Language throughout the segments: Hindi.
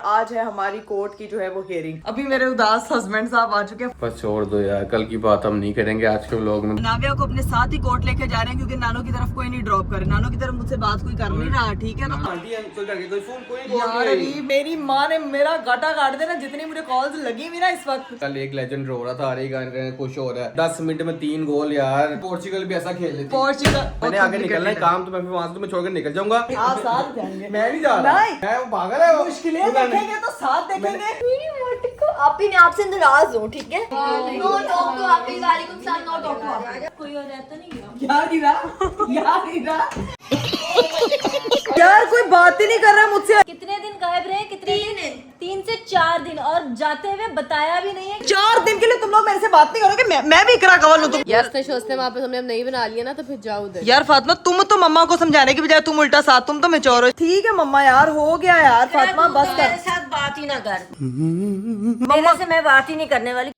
आज है हमारी कोर्ट की जो है वो हियरिंग। अभी मेरे उदास हस्बैंड साहब आ चुके हैं। बस छोड़ दो यार, कल की बात हम नहीं करेंगे आज के व्लॉग में। नाविया को अपने साथ ही कोर्ट लेके जा रहे हैं क्योंकि नानो की तरफ कोई नहीं ड्रॉप करे। नानो की तरफ मुझसे बात कोई कर नहीं रहा, ठीक है ना। यार अभी मेरी माँ ने मेरा गाटा काट देना जितनी मुझे कॉल्स लगी हुई ना इस वक्त। कल एक लेजेंड रो रहा था, खुश हो रहा है। 10 मिनट में 3 गोल यार। पोर्चुगल भी ऐसा खेल लेती। पोर्चुगल मैंने आगे निकलना है काम, तो मैं फिर वहां से तुम्हें छोड़कर निकल जाऊंगा। आप साथ जाएंगे। मैं नहीं जा रहा। मैं वो पागल है वो। मुश्किलें देखेंगे तो साथ देखेंगे। मेरी मोटी को आप ही ने आपसे नाराज हो, ठीक है। नो टॉक टू आप, वालेकुम सलाम। नो टॉक टू आप। कोई और रहता नहीं यार कोई बात ही नहीं कर रहा मुझसे। कितने दिन गायब रहे? कितने दिन? 3 से 4 दिन, और जाते हुए बताया भी नहीं है। 4 दिन के लिए तुम लोग मेरे से बात नहीं करोगे? मैं भी इकरा कवल हूँ तुम। यार शोस्ते वहाँ पे हमने अब नहीं बना लिया ना, तो फिर जाओ उधर। यार फातिमा, तुम तो मम्मा को समझाने की बजाय तुम उल्टा साथ, तुम तो मैच्योर हो। ठीक है मम्मा, यार हो गया यार। फातिमा बस कर। मेरे साथ बात ही ना कर। मेरे से मैं बात ही नहीं करने वाली।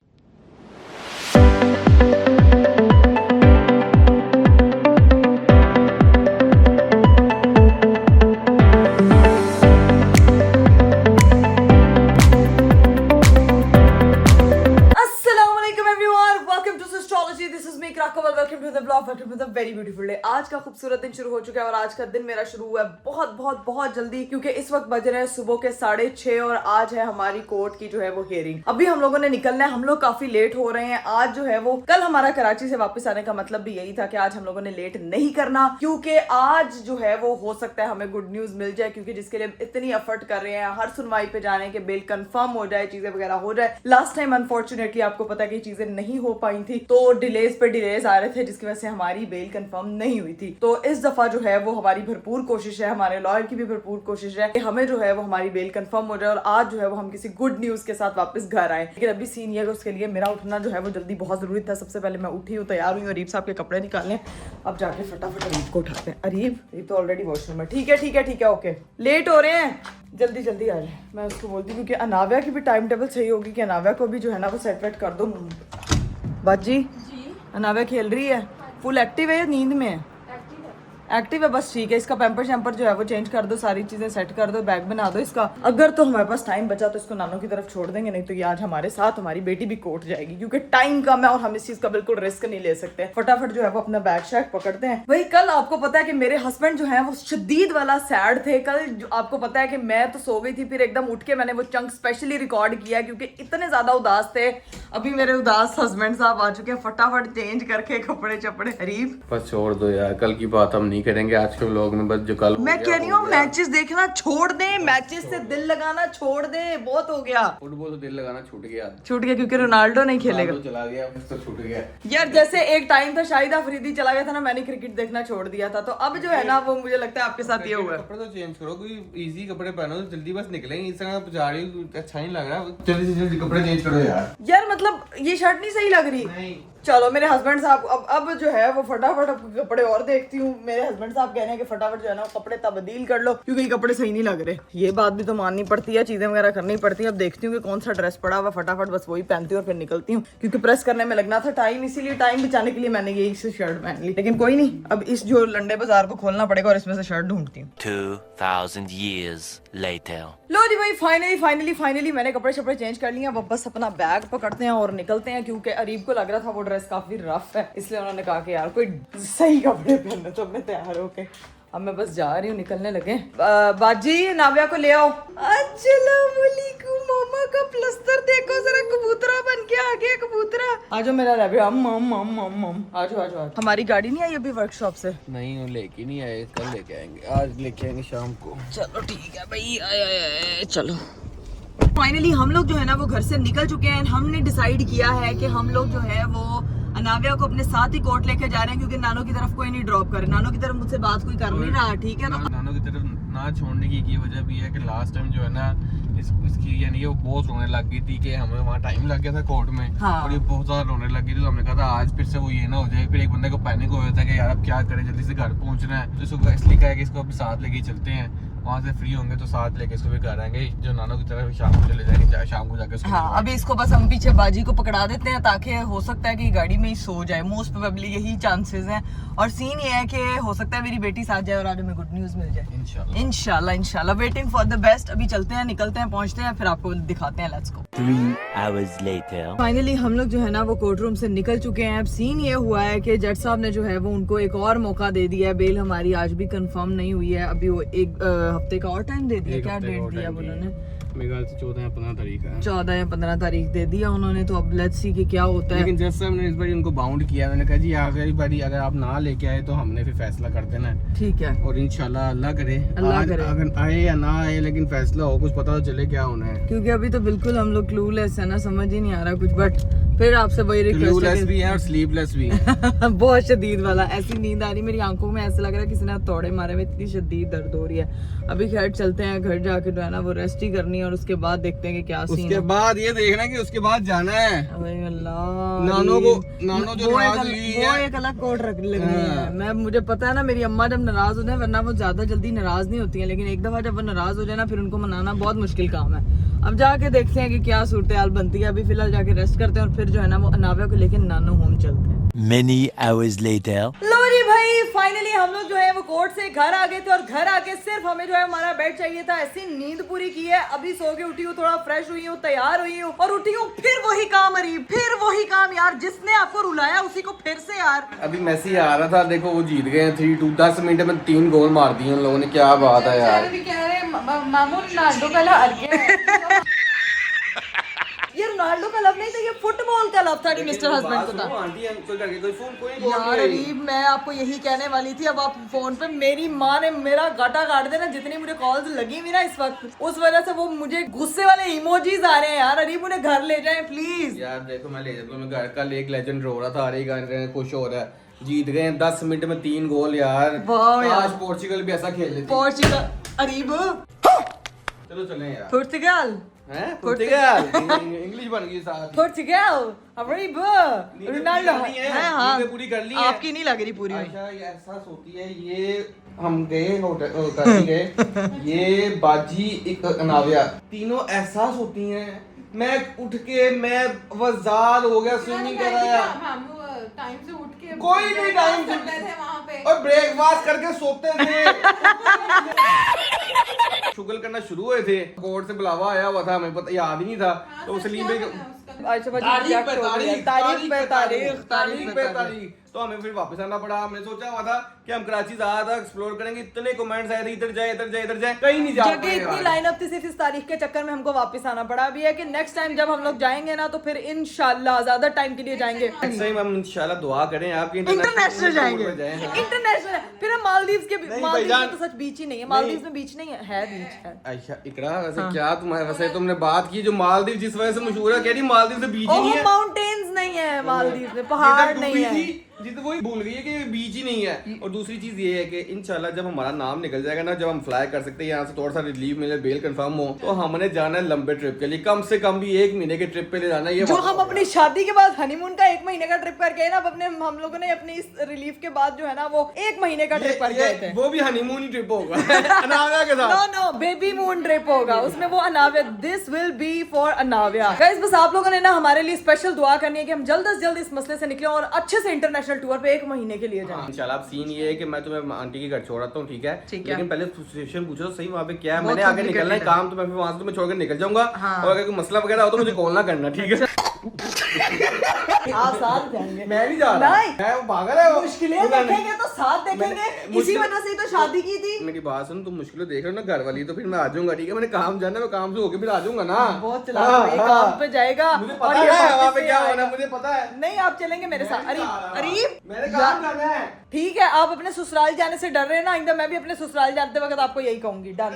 Very beautiful day. आज का खूबसूरत दिन शुरू हो चुका है और आज का दिन मेरा शुरू हुआ है बहुत बहुत बहुत जल्दी, क्योंकि इस वक्त बज रहे हैं सुबह के 6:30 और आज है हमारी कोर्ट की जो है वो हियरिंग। अभी हम लोगों ने निकलना है, हम लोग काफी लेट हो रहे हैं आज जो है वो। कल हमारा कराची से वापस आने का मतलब भी यही था कि आज हम लोगों ने लेट नहीं करना, क्योंकि आज जो है वो हो सकता है हमें गुड न्यूज मिल जाए, क्योंकि जिसके लिए इतनी एफर्ट कर रहे हैं, हर सुनवाई पे जाने के बिल कंफर्म हो जाए, चीजें वगैरह हो जाए। लास्ट टाइम अनफॉर्चुनेटली आपको पता है कि चीजें नहीं हो पाई थी, तो डिलेज पे डिलेज आ रहे थे, जिसकी वजह से हमारी बेल कंफर्म नहीं हुई थी। तो इस दफा जो है वो हमारी भरपूर कोशिश है, हमारे लॉयर की भी भरपूर कोशिश है कि हमें जो है वो हमारी बेल कंफर्म हो जाए और आज जो है वो हम किसी गुड न्यूज के साथ वापस घर आए। लेकिन अभी सीन ये है, उसके लिए मेरा उठना जो है वो जल्दी बहुत जरूरी था। सबसे पहले मैं उठी हूँ, तैयार हुई, अरीब साहब के कपड़े निकालने। अब जाके फटाफट अरीब को उठाते हैं। अरीब तो ऑलरेडी वॉशरूम में। ठीक है ओके, लेट हो रहे हैं, जल्दी जल्दी आ जाए। मैं उसको बोलती हूँ क्योंकि अनाव्या की भी टाइम टेबल सही होगी कि अनाव्या को भी जो है ना वो सेट वेट कर दो। बाजी अनाव्या खेल रही है, फुल एक्टिव है या नींद में है? एक्टिव है, बस ठीक है। इसका पैम्पर शैम्पर जो है वो चेंज कर दो, सारी चीजें सेट कर दो, बैग बना दो इसका। अगर तो हमारे पास टाइम बचा तो इसको नानों की तरफ छोड़ देंगे, नहीं तो ये आज हमारे साथ हमारी बेटी भी कोर्ट जाएगी, क्योंकि टाइम कम है और हम इस चीज का बिल्कुल रिस्क नहीं ले सकते। फटाफट जो है वो अपना बैग शैग पकड़ते हैं। वही कल आपको पता है कि मेरे हस्बैंड जो है वो शदीद वाला सैड थे। कल आपको पता है कि मैं तो सो गई थी, फिर एकदम उठ के मैंने वो चंक स्पेशली रिकॉर्ड किया क्योंकि इतने ज्यादा उदास थे। अभी मेरे उदास हस्बैंड साहब आ चुके हैं, फटाफट चेंज करके कपड़े चपड़े। अरीब बस छोड़ दो यार, कल की बात हम नहीं करेंगे आज के व्लॉग में। बस जो कल मैं कह रही हूँ मैचेस देखना छोड़ दे, मैचेस से दिल लगाना छोड़ दे, बहुत हो गया। फुटबॉल तो दिल लगाना छूट गया क्योंकि रोनाल्डो नहीं खेलेगा। तो चला गया, तो छूट गया यार जैसे एक टाइम था शाहिद अफरीदी चला गया था ना, मैंने क्रिकेट देखना छोड़ दिया था, तो अब जो है ना वो मुझे लगता है आपके साथ ये हुआ है। कपड़े तो चेंज करो, कोई इजी कपड़े पहनो, जल्दी बस निकलेंगे। इस तरह जा रही अच्छा नहीं लग रहा, जल्दी से जल्दी कपड़े चेंज करो यार। यार मतलब ये शर्ट नहीं सही लग रही। चलो मेरे हस्बैंड साहब अब जो है वो फटाफट कपड़े और देखती हूँ। मेरे हस्बैंड साहब कह रहे हैं कि फटाफट जो है ना कपड़े तब्दील कर लो, क्योंकि ये कपड़े सही नहीं लग रहे। ये बात भी तो माननी पड़ती है, चीजें वगैरह करनी पड़ती है। अब देखती हूँ कि कौन सा ड्रेस पड़ा हुआ, फटाफट बस वही पहनती हूँ और फिर निकलती हूँ, क्योंकि प्रेस करने में लगना था टाइम, इसीलिए टाइम बचाने के लिए मैंने ये शर्ट पहन ली। लेकिन कोई नहीं, अब इस जो लंडे बाजार को खोलना पड़ेगा और इसमें से शर्ट ढूंढती हूँ। 2000 years later. लो जी भाई, फाइनली मैंने कपड़े शपड़े चेंज कर लिए। अब बस अपना बैग पकड़ते हैं और निकलते हैं, क्योंकि अरीब को लग रहा था वो ड्रेस काफी रफ है, इसलिए उन्होंने कहा कि यार कोई सही कपड़े पहनने। तो मैं तैयार होके अब मैं बस जा रही हूँ, निकलने लगे। बाजी नाव्या को ले आओ। अस्सलाम वालेकुम। मामा का प्लस्तर देखो जरा, कबूतरा बन के आ गया कबूतरा। आजो मेरा रबी, आजो। हमारी गाड़ी नहीं आई अभी वर्कशॉप से? नहीं, वो लेके नहीं आए, कल लेके आएंगे, आज लेके आएंगे शाम को। चलो ठीक है भाई, आए चलो। फाइनली हम लोग जो है ना वो घर से निकल चुके हैं। हमने डिसाइड किया है कि हम लोग जो है वो अनाव्या को अपने साथ ही कोर्ट लेके जा रहे हैं, क्योंकि नानो की तरफ कोई नहीं ड्रॉप करे। नानो की तरफ मुझसे बात कोई कर नहीं रहा, ठीक है ना। नानो की तरफ ना छोड़ने की वजह भी है कि लास्ट टाइम जो है ना इसकी यानी वो बहुत रोने लग गई थी कि हमें वहाँ टाइम लग गया था कोर्ट में। हाँ। और ये बहुत ज्यादा रोने लग गई थी, तो हमने कहा था आज फिर से वो ये ना हो जाए। फिर एक बंदे को पैनिक हो जाता है कि यार अब क्या करें, जल्दी से घर पहुंचना है, तो इसको इसलिए कहा कि इसको अब साथ लेके चलते हैं। वहाँ से फ्री होंगे तो साथ लेके इसको भी घर आएंगे, जो नानो की तरफ शाम को चले जाएंगे, शाम को जाके हाँ अभी इसको बस हम पीछे बाजी को पकड़ा देते हैं ताकि हो सकता है कि गाड़ी में ही सो जाए, मोस्ट प्रोबेबली यही चांसेस हैं। और सीन ये है कि हो सकता है मेरी बेटी साथ जाए और आज हमें गुड न्यूज मिल जाए इंशाल्लाह इंशाल्लाह। Waiting for the best. अभी चलते हैं, निकलते हैं, पहुंचते हैं, फिर आपको दिखाते हैं। Let's go. 3 hours later. Finally हम लोग जो है ना वो कोर्ट रूम से निकल चुके हैं। अब सीन ये हुआ है कि जज साहब ने जो है वो उनको एक और मौका दे दिया है। बेल हमारी आज भी कंफर्म नहीं हुई है, अभी वो एक हफ्ते का और टाइम दे दिया। क्या डेट दिया उन्होंने? मेरे ख्याल से 14 या 15 तारीख है। 14 या 15 तारीख दे दिया उन्होंने, तो अब लेट्स सी कि क्या होता है। लेकिन जज साहब ने इस बार उनको बाउंड किया, मैंने कहा जी आखिरी बारी अगर आप ना लेके आए तो हमने फिर फैसला कर देना है। ठीक है, और इंशाल्लाह अल्लाह करे अल्लाह करे। अगर आए या ना आए लेकिन फैसला हो, कुछ पता तो चले क्या होना है। क्योंकि अभी तो बिल्कुल हम लोग क्लूलेस है ना, समझ ही नहीं आ रहा कुछ। बट फिर आपसे वही रिक्वेस्ट है भी है और स्लीपलेस भी है। बहुत शदीद वाला, ऐसी नींद आ रही मेरी आंखों में, ऐसा लग रहा है किसी ने तोड़े मारे हुए, इतनी शदीद दर्द हो रही है। अभी खैर चलते हैं घर, जाके जो है ना वो रेस्ट ही करनी है और उसके बाद देखते हैं कि क्या सीन उसके है। बाद ये देखना कि उसके बाद जाना है ओए अल्लाह, नानो जो वो नाराज हुई है। वो एक अलग कोट रख लगनी है। मैं मुझे पता है ना मेरी अम्मा जब नाराज हो जाए, वरना वो ज्यादा जल्दी नाराज नहीं होती है, लेकिन एक दफा जब वो नाराज हो जाए ना फिर उनको मनाना बहुत मुश्किल काम है। अब जाके देखते हैं कि क्या सूरत हाल बनती है। अभी फिलहाल जाके रेस्ट करते हैं और फिर जो है ना वो अनाव्या को लेके नानो होम चलते हैं। Many hours later. लो जी भाई, फाइनली हम लोग जो है वो कोर्ट से घर आ गए थे और घर आके सिर्फ हमें जो है हमारा बेड चाहिए था। ऐसी नींद पूरी की है, अभी सो के उठी हूँ, थोड़ा फ्रेश हुई हूँ, तैयार हुई हूँ और उठी हूँ। फिर वही काम अरीब, फिर वही काम यार, जिसने आपको रुलाया उसी को फिर से यार। अभी मैसी आ रहा था, देखो वो जीत गए 3-2, 10 मिनट में 3 गोल मार दिए उन लोगों ने। क्या बात है यार। मामू रोनाल्डो का लव ये रोनाल्डो का लव नहीं था, ये फुटबॉल का लव था मिस्टर हस्बैंड को था। आंटी अंकल करके कोई फोन कोई यार अरीब, मैं आपको यही कहने वाली थी। अब आप फोन पे, मेरी माँ ने मेरा गाटा काट देना, जितनी मुझे कॉल्स लगी हुई ना इस वक्त, उस वजह से वो मुझे गुस्से वाले इमोजीज आ रहे हैं यार। अरीब उन्हें घर ले जाएं प्लीज। यार देखो मैं ले जाता हूँ, घर का एक लेजेंड रो रहा था, अरे गाने खुश हो रहा है, जीत गए 10 मिनट में 3 गोल यार। वाह यार। आज पोर्चुगल भी ऐसा खेल लेती। पोर्चुगल अरीब, चलो चलें यार। पोर्चुगल हैं पोर्चुगल इंग्लिश बन गई साथ। पोर्चुगल अरीब, रोनाल्डो है। हाँ पूरी कर ली है। आपकी नहीं लग रही पूरी। अच्छा ये एहसास होती है, ये हम गए होटल काशी गए, ये बाजी एक अनाव्या, तीनों एहसास होती हैं। मैं उठ के मैं वजार हो गया, स्विमिंग कर रहा टाइम से उठ के कोई नहीं टाइम से करते थे वहाँ पे और ब्रेकफास्ट करके सोते थे। शुगल करना शुरू हुए थे, कोर्ट से बुलावा आया हुआ था, हमें पता याद ही नहीं था, तो इसलिए तारीख पे तारीख तो हमें फिर वापस आना पड़ा। हमने सोचा हुआ था कि हम कराची ज्यादा एक्सप्लोर करेंगे, इतने कमेंट्स आए थे इधर जाए इधर जाए इधर जाए, कहीं नहीं जा जगह इतनी लाइनअप थी, सिर्फ इस तारीख के चक्कर में हमको वापस आना पड़ा। अभी है कि नेक्स्ट टाइम जब हम लोग जाएंगे ना तो फिर इंशाल्लाह ज्यादा टाइम के लिए जाएंगे। नेक्स्ट टाइम हम इंशाल्लाह दुआ करें आपके इंटरनेशनल जाएंगे, इंटरनेशनल। फिर हम मालदीव्स के, नहीं मालदीव्स भाईजान। में तो सच बीच ही नहीं है, मालदीव्स में बीच नहीं है बीच है। अच्छा इकरा वैसे क्या तुम्हारे वैसे तुमने बात की जो मालदीव जिस वजह से मशहूर है, कह रही मालदीव से बीच ही नहीं है। माउंटेन्स नहीं है मालदीव्स में, पहाड़ नहीं है। जिद वही भूल गई है कि बीच ही नहीं है। और दूसरी चीज ये है कि इंशाल्लाह जब हमारा नाम निकल जाएगा ना, जब हम फ्लाई कर सकते हैं यहाँ से, थोड़ा सा रिलीफ मिले, बेल कंफर्म हो, तो हमने जाना है लंबे ट्रिप के लिए, कम से कम भी 1 महीने के ट्रिप पे ले जाना है। ये जो हम अपनी शादी के बाद हनीमून का 1 महीने का ट्रिप करके ना, अब अपने हम लोगों ने अपनी इस रिलीफ के बाद जो है ना वो 1 महीने का ट्रिप कर गए थे। वो भी हनीमून ही ट्रिप होगा अनाव्या के साथ। नो बेबी मून ट्रिप होगा, उसमें वो Anavya, this will be for Anavya. Guys बस आप लोगों ने ना हमारे लिए स्पेशल दुआ करनी है कि हम जल्द से जल्द इस मसले से निकले और अच्छे से इंटरनेशनल टूर पे 1 महीने के लिए जाएं। इंशाल्लाह। अब सीन ये है कि मैं तुम्हें आंटी के घर छोड़ आता हूँ, ठीक है? ठीक है। लेकिन पहले सिचुएशन पूछो तो सही, वहाँ पे क्या है। बहुत मैंने आगे निकलना है complicated काम, तो मैं फिर वहाँ से तुम्हें छोड़कर निकल जाऊंगा। हाँ। और अगर कोई मसला वगैरह हो तो मुझे कॉल ना करना, ठीक है? आप साथ जाएंगे। मैं नहीं जा रहा। नहीं। मैं वो पागल है वो। मुश्किलें देखेंगे तो साथ देखेंगे, इसी वजह से ही तो शादी की थी। मेरी बात सुन, तुम मुश्किलें देख रहे हो ना घर वाली, तो फिर मैं आ जाऊंगा, ठीक है? मैंने काम जाना है, मैं काम से होके फिर आ जाऊंगा ना। बहुत चला काम पे जाएगा। मुझे और पता ये है वहाँ वापस पे से क्या आएगा। होना, मुझे पता है। नहीं आप चलेंगे मेरे साथ। अरीब मैंने काम करना है। ठीक है, आप अपने ससुराल जाने से डर रहे हैं ना, इंदा मैं भी अपने ससुराल जाते वक्त आपको यही कहूंगी, डन।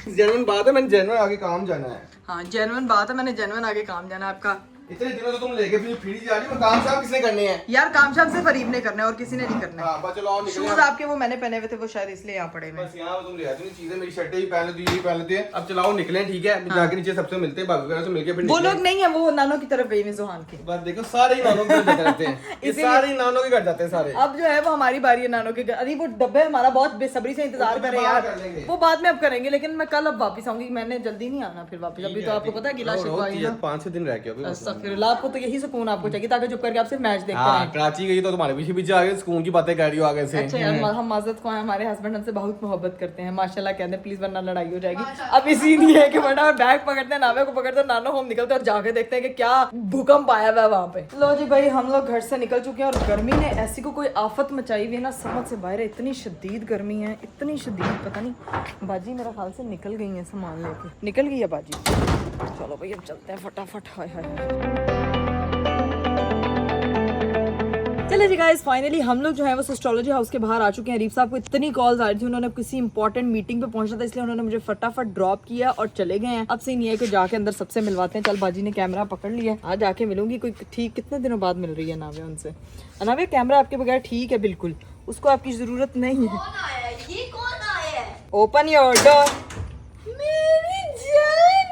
जेन्युइन बात है, मैंने जेन्युइन आगे काम जाना है। हाँ जेन्युइन बात है, मैंने जेन्युइन आगे काम जाना है आपका। इतने दिनों से तुम लेके फिर जा रही हो, काम शाम किसने करने हैं? यार काम शाम से फरीब ने करना है और किसी ने नहीं करना हाँ बस चलो आओ निकले। शूज आपके वो मैंने पहने हुए थे वो शायद इसलिए यहाँ पड़े हुए बस यहाँ तुम ले आती चीजें, मेरी शर्टें भी पहन लेती, ये भी पहन लेती है। अब चलाओ निकले, ठीक है? जाके नीचे सबसे मिलते हैं, भाभी वगैरह से मिलके फिर वो निकले। लोग नहीं है, वो नानो की तरफ गई हुई जुहान की। बस देखो सारे ही नानों के घर जाते रहते हैं, ये सारे ही नानों के घर जाते हैं सारे। अब जो है वो हमारी बारी है नानो के घर। अरे वो डब्बे हमारा बहुत बेसब्री से इंतजार कर रहे हैं बाद यार, कर लेंगे। वो बाद में अब करेंगे, लेकिन मैं कल अब वापस आऊंगी, मैंने जल्दी नहीं आना फिर वापस। अभी तो आपको पता है गिला शिकवा है ना। 5-6 दिन रह गए। अस्तगफिरुल्लाह, आपको तो यही सुकून आपको चाहिए ताकि चुप करके आपसे मैच देखते हाँ रहें। कराची गई तो तुम्हारे पीछे पीछे आगे स्कूल की बातें कर रही हो आगे से। अच्छा यार हम माजरत को हमारे हस्बैंड हमसे बहुत मोहब्बत करते हैं माशाल्लाह, कहते हैं प्लीज वरना लड़ाई हो जाएगी। अब इसीलिए है कि वरना बैग पकड़ते हैं, नावे को पकड़ते हैं, नानो हम निकलते हैं और जाके देखते हैं कि क्या भूकंप आया हुआ है वहाँ पे। लो जी भाई हम लोग घर से निकल चुके हैं और गर्मी ने ऐसी को कोई आफत मचाई हुई है ना, समझ से बाहर है। इतनी शदीद गर्मी है, इतनी शदीद, पता नहीं बाजी मेरा ख्याल से निकल गई है सामान लेके, निकल गई है बाजी। चलो भाई अब चलते हैं फटाफट। हाय हाय चले जी गाइस, फाइनली हम लोग जो है वो एस्ट्रोलॉजी हाउस के बाहर आ चुके हैं। रीफ साहब को इतनी कॉल्स आ रही थी, उन्होंने किसी इंपॉर्टेंट मीटिंग पे पहुंचना था, इसलिए उन्होंने मुझे फटाफट ड्रॉप किया और चले गए हैं। अब सीन ये है कि जाके अंदर सबसे मिलवाते हैं। चल बाजी ने कैमरा पकड़ लिया, आज जाके मिलूंगी। कोई ठीक कितने दिनों बाद मिल रही है अनाव्या उनसे। अनाव्या कैमरा आपके बगैर ठीक है बिल्कुल, उसको आपकी जरूरत नहीं है। कौन आया है? ये कौन आया है? Open your door. मेरी जान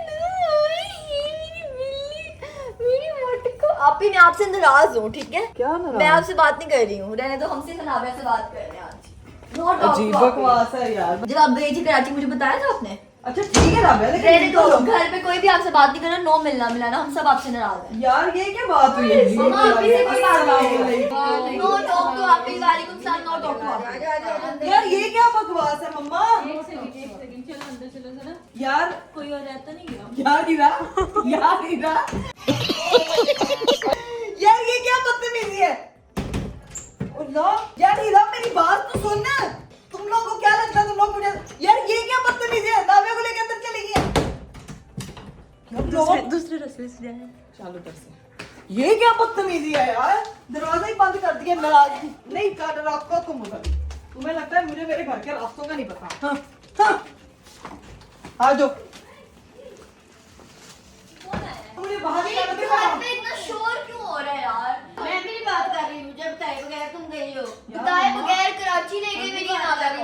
मेरी मटको। आपी मैं आपसे नाराज हूँ, ठीक है? क्या नाराज? मैं आपसे बात नहीं कर रही हूँ, रहने दो, हमसे नाव्या से बात कर रहे हैं आज। Not talk to अजीब आपी। बकवास है यार। जब आप गई थी कराची मुझे बताया था आपने। अच्छा ठीक है नाव्या, रहने लेकिन दो, घर पे कोई भी आपसे बात नहीं करना, नो मिलना मिलाना, हम सब आपसे नाराज हैं। यार ये क्या बात हुई है? मम्मा, आपी से कोई बात नहीं है। अस्सलाम नो टॉक टू आपी, वालेकुम सलाम, नो टॉक टू आपी। यार ये क्या बकवास है मम्मा? चलो अंदर चलो जरा। यार कोई और रहता नहीं है। यार हीरा, यार हीरा, यार ये क्या बदतमीजी है? यार हीरा मेरी बात तो सुन ना, तुम लोगों को क्या लगता है तुम लोग मुझे, यार ये क्या बदतमीजी है? नाव्या को लेके अंदर चली गई। दूसरे रस्ते से जाए। चलो उधर से। ये क्या बदतमीजी है यार? दरवाजा ही बंद कर दिया, नाराज नहीं कर रखो तुम उधर। तुम्हें लगता है मुझे मेरे घर के रास्तों का नहीं पता? हाँ हाँ आ जाओ। मुझे बाहर निकाल दे बाहर। पे इतना शोर क्यों हो रहा है यार? मैं भी नहीं बात कर रही हूँ, जब बताए बगैर तुम गई हो। बताए बगैर कराची ले गई मेरी नाव्या को।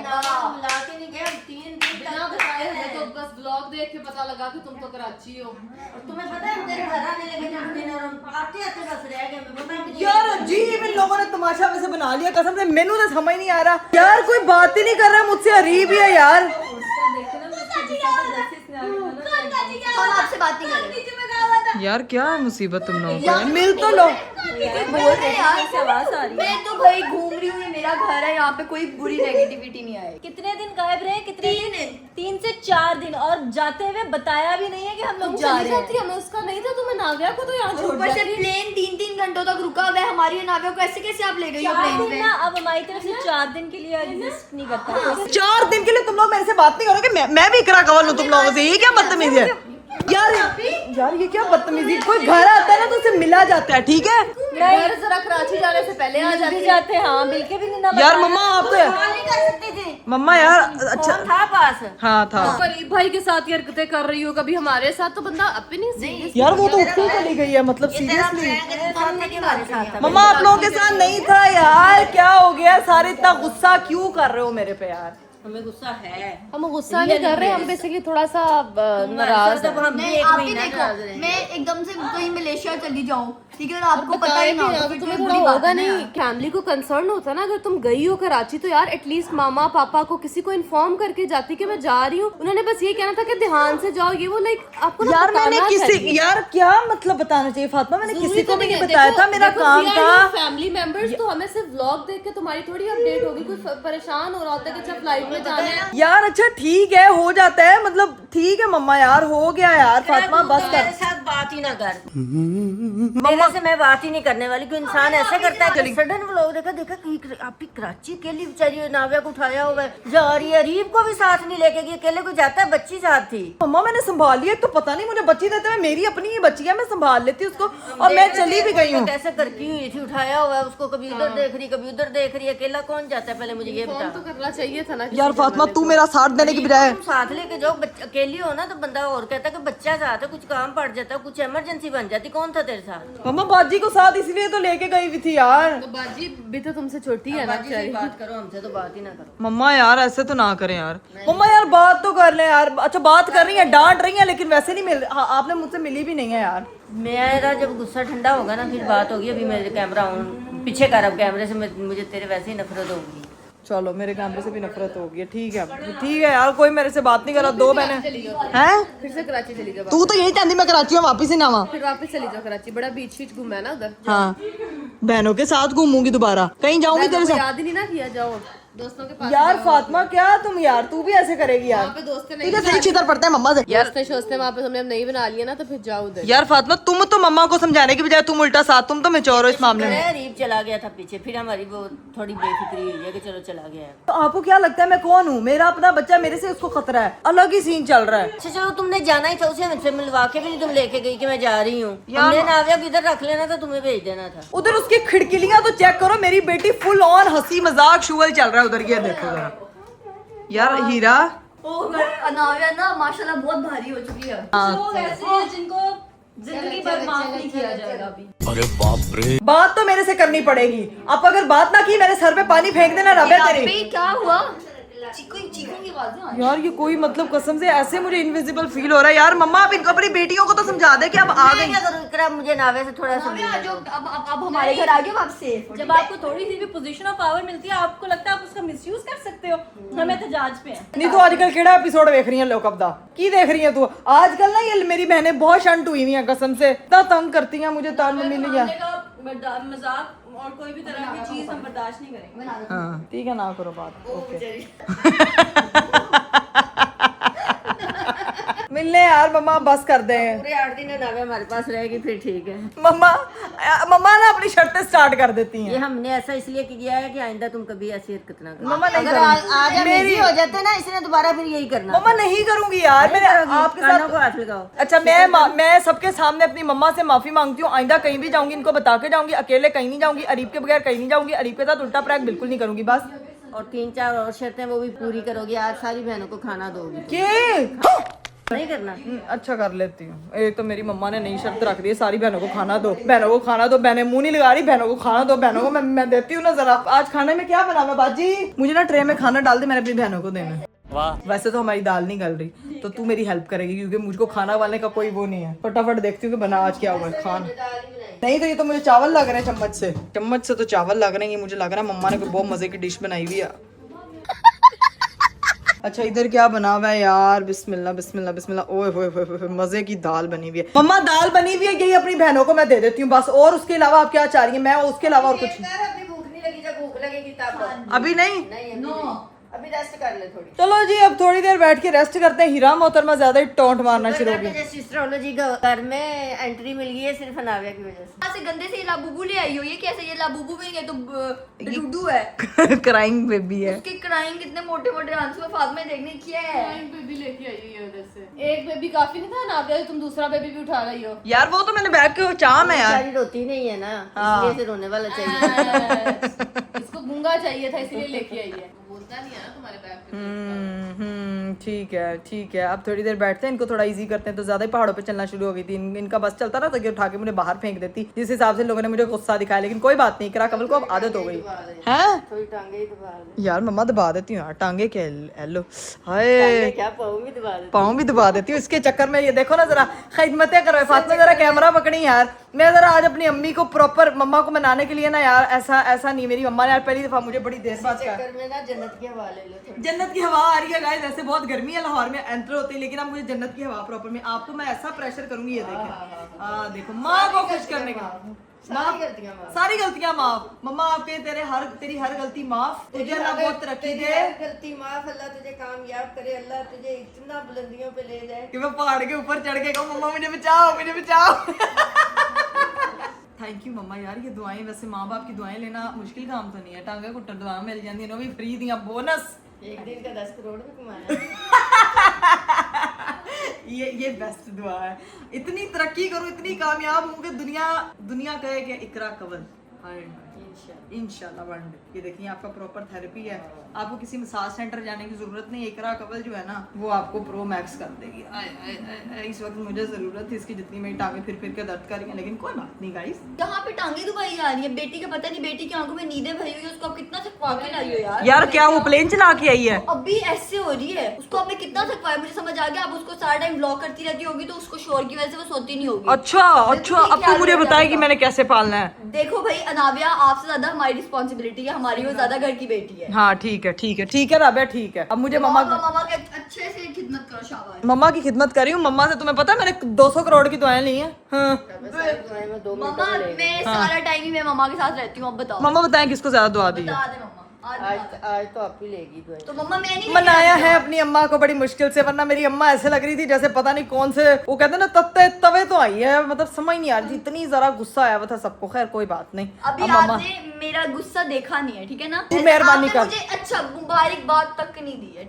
बुला के नहीं गए, 3 दिन बिना बताए हमें तो बस ब्लॉग देख के पता लगा कि तुम तो कराची हो। और तुम्हें पता है तेरे घर आने लगे जब दिन और आते आते बस रह गए, मैं पता नहीं यार अजीब, इन लोगों ने तमाशा वैसे बना लिया, कसम से मेनू तो समझ नहीं आ रहा यार, कोई बात ही नहीं कर रहा मुझसे, अरीब ही है यार। हम आपसे बात नहीं कर रहे। यार क्या मुसीबत तुम लोगों को, मिल तो लो। कोई बोल रहे हैं यार, आवाज आ रही है। मैं तो भाई घूम रही हूँ, ये मेरा घर है, यहाँ पे कोई बुरी नेगेटिविटी नहीं आए। कितने दिन गायब रहे? कितने दिन? 3 से 4 दिन, और जाते हुए बताया भी नहीं है कि हम लोग जा रहे हैं। हमें उसका नहीं था, तुम्हें नाव्या को तो यहाँ छोड़ ऊपर से दिया। प्लेन 3-3 घंटों तक रुका हुआ है, हमारी नाव्या को ऐसे कैसे आप ले गई हो 4 प्लेन दिन पे? ना, अब हमारी तरफ से 4 दिन के लिए एग्जिस्ट नहीं करता। 4 दिन के लिए तुम लोग मेरे से बात नहीं करोगे? मैं भी इकरा कवल हूँ तुम लोगों से, ये क्या बदतमीजी है यार? यार ये क्या बदतमीजी, कोई घर आता है ना तो उसे मिला जाता है, ठीक है? घर जरा कराची जाने से पहले आ जाती भी जाते हैं, हाँ बिल्कुल भी नहीं ना यार बताया। मम्मा आप तो नहीं कर सकते थे, मम्मा यार अच्छा फोन था पास। हाँ था करीब भाई के साथ ये हरकतें कर रही हो, कभी हमारे साथ, तो बंदा अपनी सीरियस। यार, वो तो उठ के चली गई है, मतलब सीरियसली। हमारे साथ था। मम्मा आप लोगों के साथ नहीं था यार, क्या हो गया? सारे इतना गुस्सा क्यों कर रहे हो मेरे पे यार? हमें गुस्सा है। हम गुस्सा नहीं कर रहे, हम बेसिकली थोड़ा सा नाराज हैं। हम भी नहीं, 1 आप ही महीना देखो, नाराज रहे। मैं एकदम से कहीं मलेशिया चली जाऊँ, ठीक है, और आपको पता बताए ही भी ना हो, ना, तो तो फिर तुम्हें कोई थोड़ा बुरी बात होगा नहीं नहीं, है। फैमिली को कंसर्न होता ना, अगर तुम गई हो कराची तो यार एटलीस्ट मामा पापा को किसी को इन्फॉर्म करके जाती कि मैं जा रही हूँ। उन्होंने बस ये कहना था कि ध्यान से जाओ, ये वो लाइक आपको ना यार मैंने बताना किसी चाहिए। यार क्या मतलब बताना चाहिए फातिमा, मैंने जरूरी किसी तो को भी नहीं नहीं है। बताया देखो- था, मेरा देखो, काम we are था। your family members, तो हमें सिर्फ व्लॉग देख के तुम्हारी थोड़ी अपडेट होगी। कोई परेशान हो रहा होता है कि अच्छा फ्लाइट में जाना है। यार अच्छा ठीक है, हो जाता है, मतलब ठीक है मम्मा यार, हो गया यार फातिमा, बस कर मेरे साथ बात ही ना कर। मम्मा से मैं बात ही नहीं करने वाली, कोई इंसान ऐसे करता है। सडन व्लॉग देखा कहीं आपकी कराची अकेली बेचारी नाविया को उठाया हुआ है जा रही है, रीब को भी साथ नहीं लेके गई, अकेले को जाता है, बच्ची साथ थी। मम्मा मैंने संभाल लिया, तो पता नहीं मुझे बच्ची देते हुए, मेरी अपनी ही बच्ची है, मैं संभाल लेती हूँ उसको, और मैं चली भी गई हूँ। कैसे करती हुई थी, उठाया हुआ है उसको, कभी उधर देख रही कभी उधर देख रही है, अकेला कौन जाता है? पहले मुझे ये बता। तो करना चाहिए था ना। यार फातिमा तू मेरा साथ देने की बजाय तुम साथ लेके जाओ, अकेली हो ना तो बंदा और कहता है कि बच्चा साथ है, कुछ काम पड़ जाता है, कुछ इमरजेंसी बन जाती, कौन था तेरे साथ? मम्मा बाजी को साथ इसलिए तो लेके गई हुई थी यार। तो बाजी भी तो तुमसे छोटी है ना बाजी से बात करो, हमसे तो बात ही ना करो। मम्मा यार ऐसे तो ना करें यार। मम्मा यार बात तो कर ले यार। अच्छा बात कर रही है, डांट रही है, लेकिन वैसे नहीं मिल, हाँ, आपने मुझसे मिली भी नहीं है यार। मेरा जब गुस्सा ठंडा होगा ना फिर बात होगी। अभी मेरे कैमरा ऑन पीछे कर, अब कैमरे से मुझे तेरे वैसे ही नफरत होगी। चलो मेरे कैमरे से भी नफरत होगी, ठीक है यार, कोई मेरे से बात नहीं करा। दो बहने हैं, फिर से कराची चली जाओ। तू तो यही चाहती मैं कराची में वापिस ही ना आवा। फिर वापस चली जाओ कराची, बड़ा बीच बीच घूमा है ना उधर। हाँ बहनों के साथ घूमूंगी दोबारा, कहीं जाऊंगी तेरे साथ। याद ही नहीं ना किया, जाओ दोस्तों के पास। यार फातिमा क्या तुम यार, तू भी ऐसे करेगी यार। वहाँ पे दोस्त नहीं, तुझे सही छितर पड़ता है मम्मा से। दोस्ते शोस्ते वहाँ पे तुमने अब नहीं बना लिया ना, तो फिर जाओ उधर। यार फातिमा तुम तो मम्मा को समझाने की बजाय तुम उल्टा साथ, तुम तो मैच्योर हो इस मामले में। रीब चला गया था पीछे, फिर हमारी वो थोड़ी बेफिक्री हुई है कि चलो चला गया है। तो आपको क्या लगता है मैं कौन हूँ? मेरा अपना बच्चा, मेरे से उसको खतरा है, अलग ही सीन चल रहा है। अच्छा चलो तुमने जाना ही था, उसे मुझसे मिलवा के भी नहीं तुम लेके गई कि मैं जा रही हूँ। हमने नाविया को इधर रख लेना था, तुम्हें भेज देना था। उधर उसकी खिड़कियां तो चेक करो, मेरी बेटी फुल ऑन हंसी मजाक शुगल चल रहा है उधर, ये देखो जरा। यार हीरा अनाविया ना माशाल्लाह बहुत भारी हो चुकी है। लोग ऐसे हैं जिनको जिंदगी भर माफ नहीं किया जाएगा अभी। बात तो मेरे से करनी पड़ेगी। आप अगर बात ना की मेरे सर पे पानी फेंक देना रबे तेरी। क्या हुआ? चीखों की आवाजें आ रही हैं। यार ये कोई मतलब कसम से ऐसे मुझे इनविजिबल फील हो रहा है यार। मम्मा आप इनको अपनी बेटियों को तो समझा दे कि अब आ गई। क्या करूं इकरा, मुझे नावे से थोड़ा सा नाविया, जो अब हमारे घर आ गए, अब आप सेफ। जब आपको थोड़ी सी भी पोजीशन ऑफ पावर मिलती है, आपको लगता है आप उसका मिसयूज कर सकते हो। हम एहतजाज पे हैं। नहीं तो आजकल केड़ा एपिसोड देख रही है लोग अब दा की देख रही है तू आजकल? ना ये मेरी बहनें बहुत शंट हुई हुई हैं कसम से, इतना तंग करती हैं मुझे। तार मम्मी ने मजाक और कोई भी तरह की चीज हम बर्दाश्त नहीं करेंगे। हाँ ठीक है ना करो बात, ओके। मिलने यार मम्मा बस कर दे। पूरे 8 दिन नावे हमारे पास रहेगी फिर ठीक है। मम्मा ना अपनी शर्तें स्टार्ट कर देती ये हैं। हमने ऐसा इसलिए किया है कि आइंदा तुम कभी ऐसी हरकत ना करो। मम्मा नहीं अगर आज हम इजी हो जाते ना, इसने दोबारा फिर यही करना। मम्मा नहीं करूंगी यार, मैंने आपके कानों को साथ। हाथ लगाओ। अच्छा मैं सबके सामने अपनी मम्मा से माफी मांगती हूँ। आइंदा कहीं भी जाऊंगी इनको बता के जाऊंगी, अकेले कहीं नहीं जाऊंगी, अरीब के बगैर कहीं नहीं जाऊंगी, अरीब के साथ उल्टा प्रैंक बिल्कुल नहीं करूंगी बस। और 3-4 और शर्तें वो भी पूरी करोगी। आज सारी बहनों को खाना दोगी, के नहीं करना? अच्छा कर लेती हूँ। एक तो मेरी मम्मा ने नई शर्त रख दी है, सारी बहनों को खाना दो, बहनों को खाना दो। बहनें मुंह नहीं लगा रही, बहनों को खाना दो, बहनों को मैं देती हूँ ना जरा। आज खाने में क्या बना है बाजी? मुझे ना ट्रे में खाना डाल दे, मैंने अपनी बहनों को देना है। वैसे तो हमारी दाल नहीं गल रही, तो तू मेरी हेल्प करेगी क्योंकि मुझको खाना वाले का कोई वो नहीं है। फटाफट देखती हूँ कि बना आज क्या हुआ है खाना। नहीं तो ये तो मुझे चावल लग रहे हैं चम्मच से तो चावल लग रहे हैं। ये मुझे लग रहा है मम्मा ने कोई बहुत मजे की डिश बनाई हुई है। अच्छा इधर क्या बना हुआ है यार? बिस्मिल्लाह बिस्मिल्लाह बिस्मिल्लाह। ओए होए होए होए, मजे की दाल बनी हुई है। मम्मा दाल बनी हुई है, यही अपनी बहनों को मैं दे देती हूँ बस। और उसके अलावा आप क्या चाह रही हैं? मैं उसके अलावा और कुछ अपनी भूख नहीं लगी, जब भूख लगेगी तब। अभी नहीं। अभी रेस्ट कर ले थोड़ी। चलो जी अब थोड़ी देर बैठ के रेस्ट करते हैं। हीरा मोहतरमा ज्यादा ही टोंट मारना शुरू हो गई। सिस्टरोलॉजी घर में एंट्री मिल गई है सिर्फ नाविया की वजह से। यहाँ से गंदे से लाबूबू ले आई हो। ये कैसे? ये लाबूबू भी नहीं है तो डूडू है। क्राइंग बेबी है। उसके क्राइंग कितने मोटे मोटे आंसू है, फातिमा ने देखने किया है। बेबी लेके आई है उधर से। एक बेबी काफी नहीं था नाविया, तुम दूसरा बेबी भी उठा रही हो। यार वो तो मैंने बैठ के चाम है यार। बेचारी रोती नहीं है ना, इसलिए इसे रोने वाला चाहिए। इसको गूंगा चाहिए था इसलिए लेके आई है। बोलता नहीं है ना तुम्हारे बैग पे। ठीक है। अब थोड़ी देर बैठते हैं, इनको थोड़ा इजी करते हैं। तो ज्यादा ही पहाड़ों पे चलना शुरू हो गई थी। इनका बस चलता ना तो ये उठा के मुझे बाहर फेंक देती, जिस हिसाब से लोगों ने मुझे गुस्सा दिखाया। लेकिन कोई बात नहीं, करा कमल को अब आदत हो गई है। थोड़ी टांगे ही दबा दे। यार मम्मा दबा देती हूँ यार टांगे के। हेलो हाय, क्या पाँव भी दबा दे। पाँव भी दबा देती हूँ इसके चक्कर में। ये देखो ना जरा खिदमतें करो। फातिमा जरा कैमरा पकड़ी यार। मैं जरा आज अपनी अम्मी को प्रॉपर मम्मा को मनाने के लिए ना यार, ऐसा नहीं। मेरी मम्मा ने यार पहली दफा मुझे बड़ी देर बाद चक्कर में ना जन्नत की हवा ले लो थोड़ी। जन्नत की हवा आ रही है गाइस। ऐसे बहुत गर्मी है लाहौर में, एंटर होती है, लेकिन अब मुझे जन्नत की हवा प्रॉपर में। आपको मैं ऐसा प्रेशर करूंगी, ये देखें। हाँ देखो, माँ को खुश करने का। सारी गलतियां माफ। मम्मा आपके तेरी हर गलती माफ। तुझे अल्लाह बहुत तरक्की दे। गलती माफ, अल्लाह तुझे कामयाब करे, अल्लाह तुझे इतना बुलंदियों पे ले जाए कि मैं पहाड़ के ऊपर चढ़ के कहूँ मम्मा मुझे बचाओ मुझे बचाओ। थैंक यू मम्मा यार, ये दुआएं वैसे माँ बाप की दुआएं लेना मुश्किल काम तो नहीं है। टांगे कुट्टर दुआ मिल जाती है, भी फ्री दिया बोनस। एक दिन का 10 करोड़ भी कमाया। ये बेस्ट दुआ है। इतनी तरक्की करूं, इतनी कामयाब हूं कि दुनिया कहे कि इकरा कवल। इंशाल्लाह वन डे। ये देखिए आपका प्रॉपर थेरेपी है, आपको किसी मसाज सेंटर जाने की जरूरत नहीं। इकरा कवल जो है ना वो आपको प्रो मैक्स कर देगी। इस वक्त मुझे जरूरत थी इसकी, जितनी मेरी टांगे फिर के दर्द कर रही हैं, लेकिन कोई बात नहीं गाइस। कहाँ पे टांगे दुखाई जा रही है बेटी का पता नहीं, बेटी की आंखों में नींदें भरी हुई है, उसको आप कितना थकवा के लाई हो यार। यार क्या वो प्लेन चला के आई है? अभी ऐसे हो रही है, उसको आपने कितना थकवाया मुझे समझ आ गया। आप उसको सारा टाइम ब्लॉक करती रहती होगी तो उसको शोर की वजह से वो सोती नहीं होगी। अच्छा अब तो मुझे बताए कि मैंने कैसे पालना है। देखो भाई अनाविया, आपसे ज्यादा हमारी रिस्पॉन्सिबिलिटी है, हमारी वो ज्यादा घर की बेटी है। हाँ ठीक है राबिया ठीक है। अब मुझे मम्मा के अच्छे से खिदमत करो, शाबाश। मम्मा की खिदमत करी हूँ। मम्मा से तुम्हें पता है मैंने 200 करोड़ की दुआएं ली हैं। हाँ। मम्मा मैं सारा टाइम ही मैं मम्मा के साथ रहती हूँ। अब बताओ मम्मा बताएं किसको ज्यादा दुआ दी है? बता दे मम्मा। आज तो आप ही लेगी दुआ। तो मम्मा मैं नहीं मनाया है अपनी अम्मा को बड़ी मुश्किल से, वरना मेरी अम्मा ऐसे लग रही थी जैसे पता नहीं कौन से वो कहते हैं ना तत्ते तवे तो आई है, मतलब समझ नहीं आ रही थी, इतनी जरा गुस्सा आया हुआ था सबको। खैर कोई बात नहीं। अभी अब मम्मा आपने मेरा गुस्सा देखा नहीं है, ठीक है ना? तू मेहरबानी आपने कर। मुझे अच्छा मुबारकबाद तक नहीं दी है।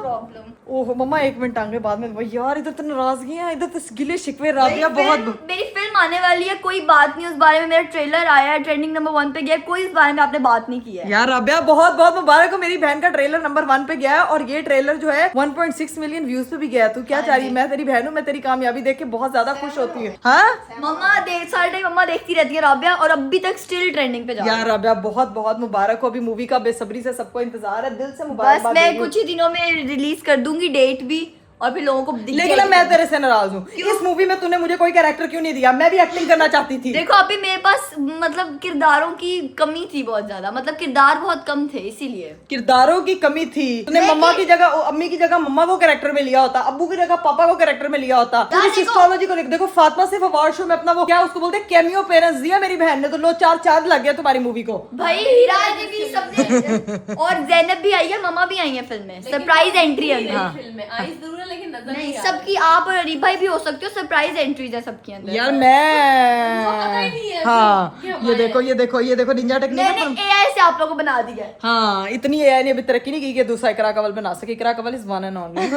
प्रॉब्लम। ओह मम्मा एक मिनट टांगे बाद में वो यार, इधर तो नाराजगी है, इधर तो गिले शिकवे राबिया बहुत। मेरी फिल्म आने वाली है, कोई बात नहीं उस बारे में। मेरा ट्रेलर आया है, ट्रेंडिंग नंबर 1 पे गया, कोई इस बारे में आपने बात नहीं की है। यार राबिया बहुत बहुत मुबारक हो, मेरी बहन का ट्रेलर नंबर 1 पे गया है और ये ट्रेलर जो है 1.6 मिलियन व्यूज पे भी गया है। तू क्या चाह रही है? मैं तेरी बहन हूँ, मैं तेरी कामयाबी देख के बहुत ज्यादा खुश होती है। हाँ मम्मा सारे टाइम मम्मा देखती रहती है राबिया, और अभी तक स्टिल ट्रेंडिंग पे जा रही है। यार राबिया बहुत बहुत मुबारक हो, अभी मूवी का बेसब्री से सबको इंतजार है, दिल से बस मुबारक। मैं कुछ ही दिनों में रिलीज कर दूंगी डेट भी, और फिर लोगों को दिख लेकिन अब जाएगी। मैं तेरे से नाराज हूँ, इस मूवी में तूने मुझे कोई कैरेक्टर क्यों नहीं दिया? मैं भी एक्टिंग करना चाहती थी। देखो अभी मेरे पास मतलब किरदारों की कमी थी बहुत ज्यादा, मतलब किरदार बहुत कम थे इसीलिए। किरदारों की कमी थी। तूने मम्मा की जगह अम्मी की जगह मम्मा को कैरेक्टर में लिया होता, अब्बू की जगह पापा को कैरेक्टर में लिया होता। पूरी सिस्टोलॉजी को देखो, फातिमा सिर्फ अवार्ड शो में अपना वो क्या उसको बोलते हैं कैमियो पेरेंट्स दिया मेरी बहन ने, तो लो 4 चार्ज लग गया तुम्हारी मूवी को। भाई हीरा ने भी सबने और जैनब भी आई है, मम्मा भी आई है फिल्म में, सरप्राइज एंट्री है उनकी। फिल्म में आई जरूर है लेकिन नजर नहीं नहीं आ सबकी, आप और अरीब भाई भी हो सकते हो, सरप्राइज एंट्रीज है सबके अंदर। यार पता ही नहीं मैं है हाँ कि ये हमारे- देखो निंजा टेक्निक मैंने एआई से आप लोगों को बना दिया है। हाँ इतनी एआई ने अभी तरक्की नहीं की कि दूसरा इकरा कवल बना सके। इकरा कवल इज वन एंड ओनली।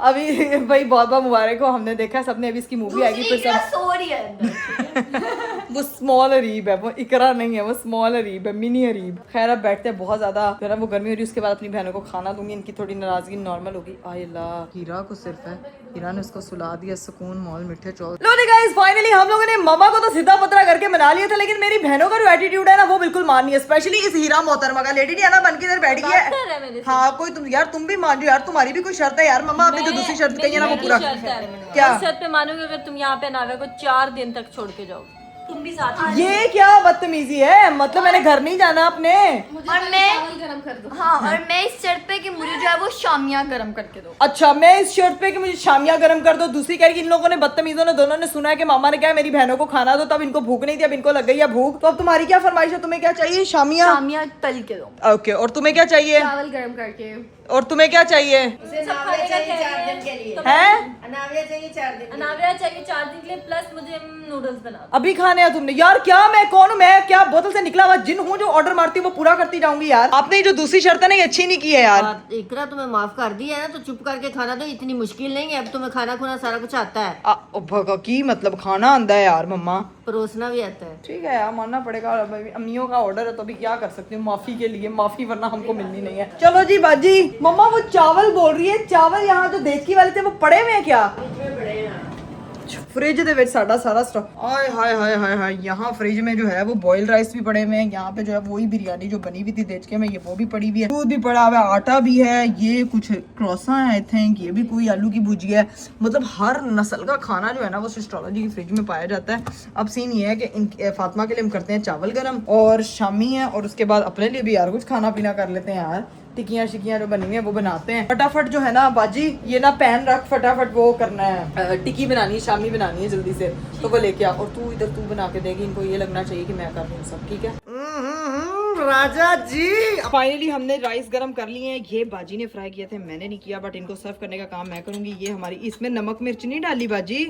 अभी भाई बहुत बहुत मुबारक हो, हमने देखा सबने, अभी इसकी मूवी आएगी दूसरी फिर क्या सब। सो रही है अंदर। वो स्मॉल अरीब है, वो इकरा नहीं है, वो स्मॉल अरीब है, मिनी अरीब। खैर अब बैठते हैं, बहुत ज्यादा जो है ना वो गर्मी हो रही है, उसके बाद अपनी बहनों को खाना दूंगी, इनकी थोड़ी नाराजगी नॉर्मल होगी। आय अल्लाह, हीरा को सिर्फ है, हीरा ने उसको सुला दिया, सुकून मॉल मिठे चौल। लो जी गाइस फाइनली हम लोगों ने मम्मा को तो सीधा पतरा करके मना लिया था, लेकिन मेरी बहनों का जो एटीट्यूड है ना वो बिल्कुल मान नहीं है, स्पेशली इस हीरा मोहतरमा का। लेडी डियाना बन के इधर बैठ गई है। हाँ कोई तुम यार तुम भी मान जो यार, तुम्हारी भी कोई शर्त है यार। मम्मा आपने जो दूसरी शर्त कही है ना वो पूरा क्या? शर्त पे मानूंगी अगर तुम यहाँ पे नाविया को 4 दिन तक छोड़ के जाओ, तुम भी साथ। ये क्या बदतमीजी है? मतलब मैंने घर नहीं जाना अपने। और मैं चावल गरम कर दो। हाँ, और मैं इस शर्त पे कि मुझे जो है वो शामिया गरम करके दो। अच्छा मैं इस शर्त पे कि मुझे शामिया गरम कर दो। दूसरी कह रही कि इन लोगों ने बदतमीजों ने दोनों ने सुना है कि मामा ने क्या है मेरी बहनों को खाना दो, तब इनको भूख नहीं थी, अब इनको लग गई है भूख। तो अब तुम्हारी क्या फरमाइश है? तुम्हें क्या चाहिए? शामिया। शामिया तल के दो। ओके, और तुम्हें क्या चाहिए? चावल गरम करके। और तुम्हें क्या चाहिए? है अनाविया चाहिए 4 दिन के लिए, प्लस मुझे नूडल्स बना दो। अभी खाने हैं तुमने? यार क्या मैं कौन हूँ? मैं क्या बोतल से निकला हुआ जिन हूँ जो ऑर्डर मारती हूँ वो पूरा करती जाऊंगी यार। आपने ये जो दूसरी शर्त है ना ये अच्छी नहीं की है यार। इकरा तुम्हें माफ कर दिया है ना, तो चुप करके खाना दो, इतनी मुश्किल नहीं है, अब तुम्हें खाना खुना सारा कुछ आता है, की मतलब खाना आंदा है यार मम्मा, परोसना भी आता है। ठीक है यार मानना पड़ेगा। अम्मियों का ऑर्डर है तो अभी क्या कर सकती हूँ, माफी के लिए माफी, वरना हमको मिलनी नहीं है। चलो जी बाजी। मम्मा वो चावल बोल रही है, चावल यहाँ जो देसी वाले थे वो पड़े हुए हैं क्या? फ्रिज ਦੇ ਵਿੱਚ ਸਾਡਾ ਸਾਰਾ स्टॉक। आय हाय हाय हाय हाय, यहाँ फ्रिज में जो है वो बॉइल्ड राइस भी पड़े हुए हैं, यहाँ पे जो है वही बिरयानी जो बनी हुई थी देच के में, ये वो भी पड़ी हुई है, दूध भी पड़ा हुआ है, आटा भी है, ये कुछ क्रॉसा है आई थिंक, ये भी कोई आलू की भुजिया है। मतलब हर नस्ल का खाना जो है ना वो सिस्टोलॉजी की फ्रिज में पाया जाता है। अब सीन ये है कि इन फातिमा के लिए हम करते हैं चावल गरम और शामी है, और उसके बाद अपने लिए भी यार कुछ खाना पीना कर लेते हैं यार। टिक्कियाँ शिकियाँ जो बनी हुई है वो बनाते हैं फटाफट। जो है ना बाजी ये ना पैन रख, फटाफट वो करना है, टिक्की बनानी है, शामी बनानी है जल्दी से, तो वो लेके आ। और तू इधर तू बना के देगी, इनको ये लगना चाहिए कि मैं कर रही हूँ सब, ठीक है? राजा जी। फाइनली हमने राइस गरम कर लिए हैं। ये बाजी ने फ्राई किए थे, मैंने नहीं किया, बट इनको सर्व करने का काम मैं करूंगी। ये हमारी, इसमें नमक मिर्च नहीं डाली बाजी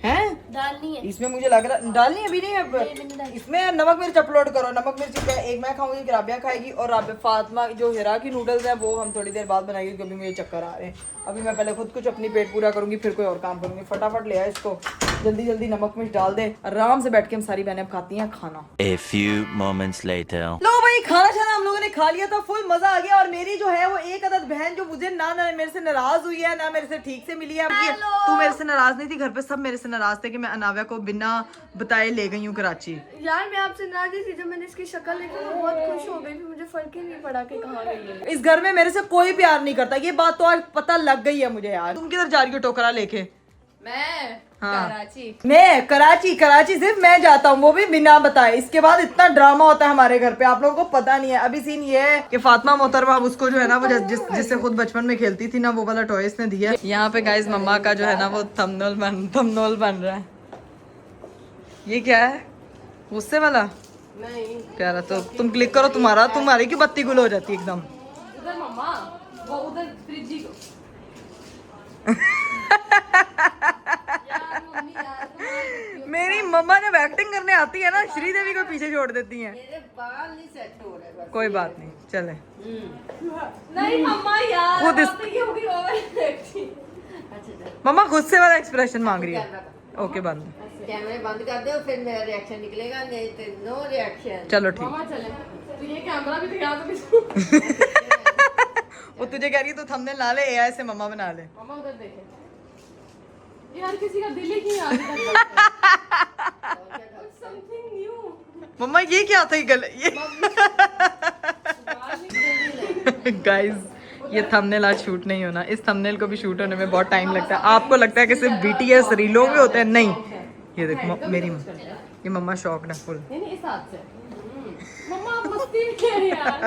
है? डालनी है। इसमें मुझे लग रहा डालनी अभी नहीं है। इसमें नमक मिर्च अपलोड करो। नमक मिर्च एक मैं खाऊंगी, एक राबिया खाएगी, और राबिया फातिमा जो हिरा की नूडल्स हैं वो हम थोड़ी देर बाद बनाएंगे, क्योंकि मुझे चक्कर आ रहे हैं। अभी मैं पहले खुद कुछ अपनी पेट पूरा करूंगी, फिर कोई और काम करूंगी। फटाफट ले आए इसको, जल्दी जल्दी नमक मिर्च डाल दे। आराम से बैठ के हम सारी बहनें अब खाती हैं खाना। A few moments later. लो भाई, खाना शाना हम लोगों ने खा लिया था, फुल मजा आ गया। और मेरी जो है वो एक अदद बहन जो मुझे ना मेरे से नाराज हुई है, ना मेरे से ठीक से मिली है। तू मेरे से नाराज नहीं थी, घर पे सब मेरे से नाराज थे कि मैं अनाविया को बिना बताए ले गई हूँ कराची। यार मैं आपसे नाराज थी, जब मैंने इसकी शक्ल देखी मैं बहुत खुश हो गई, फिर मुझे फर्क ही नहीं पड़ा कि कहाँ गई है। इस घर में मेरे से कोई प्यार नहीं करता, ये बात तो आज पता लग गई है मुझे यार। तुम किधर जा रही हो टोकरा लेके? मैं हाँ। कराची। मैं कराची सिर्फ मैं जाता हूँ, वो भी बिना बताए। इसके बाद इतना ड्रामा होता है हमारे घर पे, आप लोगों को पता नहीं है। अभी सीन ये है कि फातिमा मोहतरमा उसको जो है ना वो जिससे खुद बचपन में खेलती थी ना, वो वाला टॉय इसने दिया। यहाँ पे गाइस मम्मा का जो है ना वो थंबनेल बन रहा है। ये क्या है? गुस्से वाला? नहीं प्यारा। तो तुम क्लिक करो, तुम्हारी की बत्ती गुल हो जाती है एकदम। उधर मम्मा, वो उधर फ्रिज को। मेरी मम्मा जब एक्टिंग करने आती है ना, श्रीदेवी को पीछे छोड़ देती हैं। कोई बात नहीं, चले। नहीं मम्मा यार, खुद अब तो ये होगी ओवर। मम्मा गुस्से वाला एक्सप्रेशन मांग रही है। ओके बंद। कैमरे बंद कर दो, फिर मेरा रिएक्शन निकलेगा, नहीं तो नो रिएक्शन। चलो ठीक। मम्मा चले, तो ये कैमरा भी दिखा दो किसको। वो तुझे कह रही है तो थंबनेल ला ले, एआई से मम्मा बना ले। मम्मा उधर देखे यार, किसी का दिल ही क्यों याद करता। Something new. मम्मा ये क्या था? ये गाइस ये थंबनेल आज शूट नहीं होना। इस थंबनेल को भी शूट होने में बहुत टाइम लगता है। आपको लगता है कि सिर्फ बीटीएस रीलों में होते हैं, नहीं। ये देखो मेरी ये मम्मा शॉक्ड है फुल। नहीं इस हाथ से। मम्मा आप मस्ती में क्या है यार,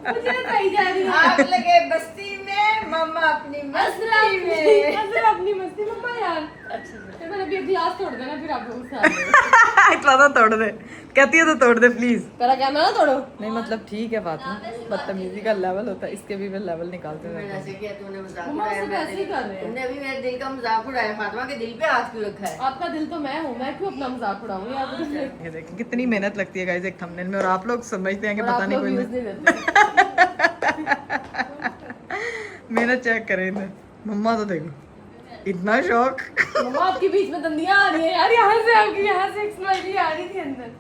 मुझे कहीं जा रही है। आग लगे बस्ती में, मम्मा अपनी मस्ती में। असर अपनी मस्ती मम्मा यार। अच्छा मैंने अभी गिलास तोड़ देना, फिर आप लोग साथ इतना तो तोड़ दे, कहती है तो तोड़ दे प्लीज। तेरा कैमरा ना तोड़ो। नहीं मतलब ठीक है बात में, बदतमीजी का लेवल होता है, इसके भी वे लेवल निकालते रहते हैं। ऐसे किया तूने, मजाक मम्मा उड़ाया सिर्फ ऐसे ही कर रहे हैं। तुमने अभी मेरे दिल का मजाक उड़ाया। फातिमा के दिल पे हाथ क्यों रखा है? आपका दिल तो मैं हूँ, मैं क्यों अपना मजाक उड़ाऊँ यार। ये देखिए कितनी मेहनत लगती है गाइस एक थंबनेल में, और आप लोग समझते हैं कि पता नहीं कोई मेहनत चेक करें इन्हें। मम्मा तो देखो इतना शौक। मम्मा आपके बीच में दंदियां आ रही है यार, यहाँ से आपकी यहाँ से एक स्माइली आ रही थी अंदर।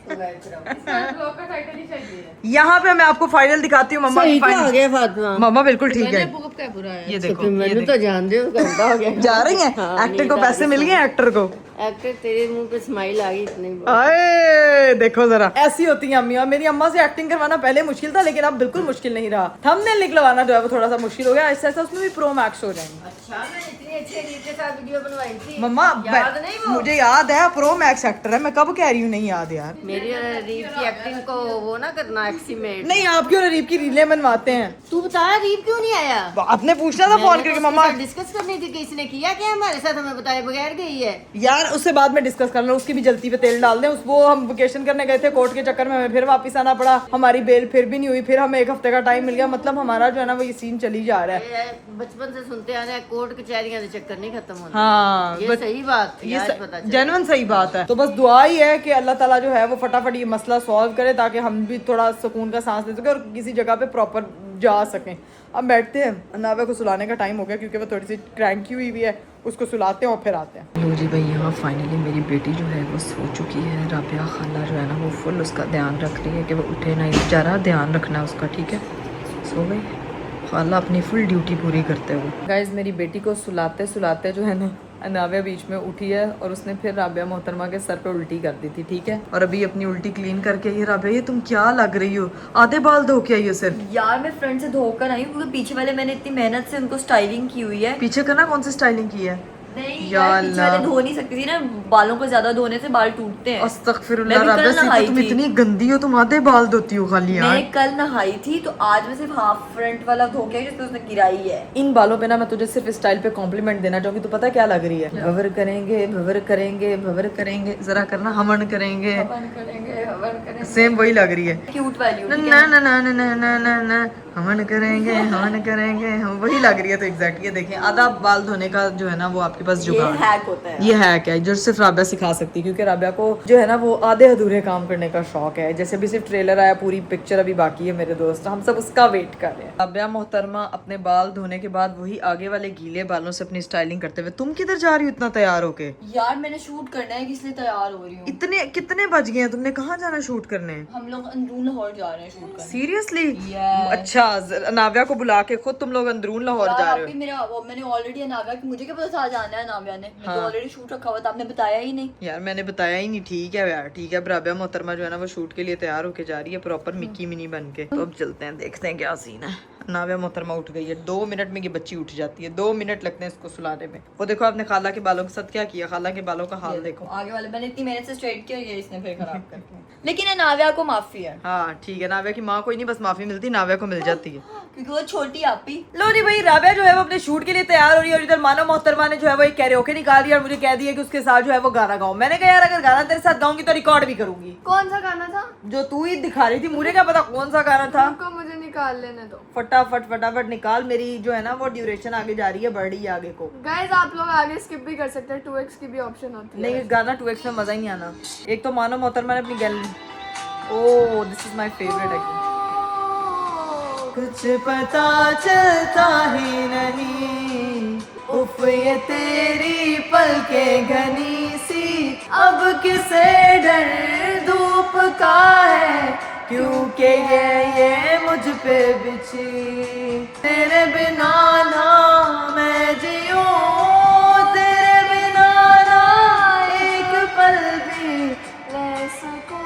ब्लॉग का टाइटल ही चाहिए। यहाँ पे मैं आपको फाइनल दिखाती हूँ मम्मा की आ गया फातिमा। मम्मा बिल्कुल ठीक है। बुरा है। ये देखो मैंने तो जान दे उसका हो गया। जा रही है एक्टर को पैसे मिल गए एक्टर को। एक्टर तेरे मुंह पे स्माइल आ गई इतनी। आए देखो जरा, ऐसी होती है अम्मी। और मेरी अम्मा से एक्टिंग करवाना पहले मुश्किल था, लेकिन अब बिल्कुल मुश्किल नहीं रहा। थंबनेल निकलवाना जो है वो थोड़ा सा मुश्किल हो गया। ऐसा ऐसा उसमें भी प्रो मैक्स हो जाएंगे। अच्छा मैंने इतनी अच्छी रीत के साथ वीडियो बनवाई थी मम्मा याद नहीं वो? मुझे याद है, प्रो मैक्स एक्टर है। मैं कब कह रही हूँ नहीं याद यार। मेरी और रीत की एक्टिंग को वो ना करना एक्सीमेट। नहीं आप क्यों रीप की रीलें बनवाते हैं? तू बता रीत क्यों नहीं आया? आपने पूछना था फोन करके मम्मा। डिस्कस करनी थी कि इसने किया क्या हमारे साथ, हमें बताए बगैर गई है। यार उससे बाद में डिस्कस कर लो, उसकी भी जल्दी पे तेल डाल दें। वो हम वेकेशन करने गए थे, कोर्ट के चक्कर में हमें फिर वापस आना पड़ा। हमारी बेल फिर भी नहीं हुई, फिर हमें एक हफ्ते का टाइम मिल गया। मतलब हमारा जो है ना वो ये सीन चली जा रहा है। ये बचपन से सुनते आ रहे हैं, कोर्ट कचहरियां के चक्कर नहीं खत्म होते। हाँ ये सही बात है, ये आज पता चला। जेन्युइन सही बात है। तो बस दुआ ही है कि अल्लाह ताला जो है वो फटाफट ये मसला सॉल्व करे, ताकि हम भी थोड़ा सुकून का सांस ले सके और किसी जगह पे प्रॉपर जा सकें। अब बैठते हैं, अनाविया को सुलाने का टाइम हो गया क्योंकि वो थोड़ी सी क्रैंकी हुई भी है। उसको सुलाते हैं और फिर आते हैं। लो जी भाई, यहाँ फाइनली मेरी बेटी जो है वो सो चुकी है। राबिया खाला जो है ना वो फुल उसका ध्यान रख रही है कि वो उठे ना, ज़रा ध्यान रखना है उसका, ठीक है। सो गई खाला अपनी फुल ड्यूटी पूरी करते हुए। गाइज मेरी बेटी को सुलाते सुलाते जो है ना अनाविया बीच में उठी है और उसने फिर राबिया मोहतरमा के सर पे उल्टी कर दी थी, ठीक है। और अभी अपनी उल्टी क्लीन करके ये राबिया, ये तुम क्या लग रही हो? आधे बाल धो के आई हो सिर्फ? यार मैं फ्रंट से धोकर आई हूँ, क्योंकि पीछे वाले मैंने इतनी मेहनत से उनको स्टाइलिंग की हुई है। पीछे करना कौन सी स्टाइलिंग की है? नहीं या यार, पीछे वाले अल्लाह। धो नहीं सकती थी ना, बालों को ज्यादा धोने से बाल टूटते हैं। अस्तगफिरुल्लाह, मैं भी कल राबिया नहाई तुम थी। इतनी गंदी हो, तुम आधे बाल धोती हो खाली यार। मैं कल नहाई थी तो आज मैं सिर्फ हाफ फ्रंट वाला धो के जिसमें उसने गिराई है। इन बालों पे ना मैं तुझे सिर्फ स्टाइल पे कॉम्प्लीमेंट देना चाहूंगी। तो पता क्या लग रही है? भवर करेंगे, भवर करेंगे, भवर करेंगे, जरा करना हमन करेंगे, सेम वही लग रही है। क्यूट वाली हूँ, ना ठीक ना है ना? ना ना ना ना ना ना हमन करेंगे, हमन करेंगे, हम वही लग रही है। तो एग्जैक्ट ये देखें, आधा बाल धोने का जो है ना वो आपके पास ये जुगाड़ है। हैक होता है। ये है क्या जो सिर्फ राबिया सिखा सकती है, क्योंकि राबिया को जो है ना वो आधे अधूरे काम करने का शौक है। जैसे भी सिर्फ ट्रेलर आया, पूरी पिक्चर अभी बाकी है मेरे दोस्त, हम सब उसका वेट कर रहे हैं। राबिया मोहतरमा अपने बाल धोने के बाद वही आगे वाले गीले बालों से अपनी स्टाइलिंग करते हुए, तुम किधर जा रही हो इतना तैयार होके? यार मैंने शूट करना है, इसलिए तैयार हो रही हूँ। इतने कितने बज गए हैं? तुमने कहाँ जाना शूट करने? हम लोग अंदरून लाहौर जा रहे हैं शूट करने। सीरियसली? Yes. अच्छा, नाव्या को बुला के खुद तुम लोग अंदरून लाहौर यार जा आप रहे भी हो? मैंने ऑलरेडी अनाव्या की, मुझे क्या पता था जाना है अनाव्या ने, मैं तो हाँ। ऑलरेडी शूट रखा हुआ था, आपने बताया ही नहीं। यार मैंने बताया ही नहीं। ठीक है यार, ठीक है। राबिया मोहतरमा जो है ना वो शूट के लिए तैयार होके जा रही है प्रॉपर मिक्की मिनी बन के। तो अब चलते हैं, देखते हैं क्या सीन है। नाव्या मोहतरमा उठ गई है। 2 मिनट में ये बच्ची उठ जाती है। 2 मिनट लगते हैं इसको सुलाने में। वो देखो आपने खाला के बालों के साथ क्या किया, खाला के बालों का हाल देखो। आगे वाले मैंने इतनी मेहनत से स्ट्रेट किया, ये इसने फिर खराब कर दिया। लेकिन अनाव्या को माफी है, हाँ ठीक है, नाव्या की माँ को ही नहीं बस माफी मिलती, नाव्या को मिल जाती है। क्योंकि वो छोटी आपी। लो जी भाई, राबिया जो है वो अपने शूट के लिए तैयार हो रही है और इधर मानो मोहतरमा ने जो है वो एक कैरियोके निकाल दिया और मुझे कह दिया कि उसके साथ जो है वो गाना गाओ। मैंने कहा यार अगर गाना तेरे साथ गाऊंगी तो रिकॉर्ड भी करूंगी। कौन सा गाना था? जो तू ही दिखा रही थी, मुझे क्या पता कौन सा गाना था। रुको मुझे निकाल लेने दो। फटाफट फटाफट निकाल, मेरी जो है ना वो ड्यूरेशन आगे जा रही है, बढ़ रही है आगे को। गाइस आप लोग आगे स्किप भी कर सकते हैं, 2x की भी ऑप्शन होती है। नहीं गाना 2x में मजा ही नहीं आना। एक तो मानो मोहतरमा ने अपनी gallery, oh this is my favourite है। कुछ पता चलता ही नहीं, उफ ये तेरी पलकें घनी सी, अब किसे डर धूप का है, क्योंकि ये मुझ पे बिछी। तेरे बिना ना मैं जियूं, तेरे बिना ना एक पल भी रह सकूं।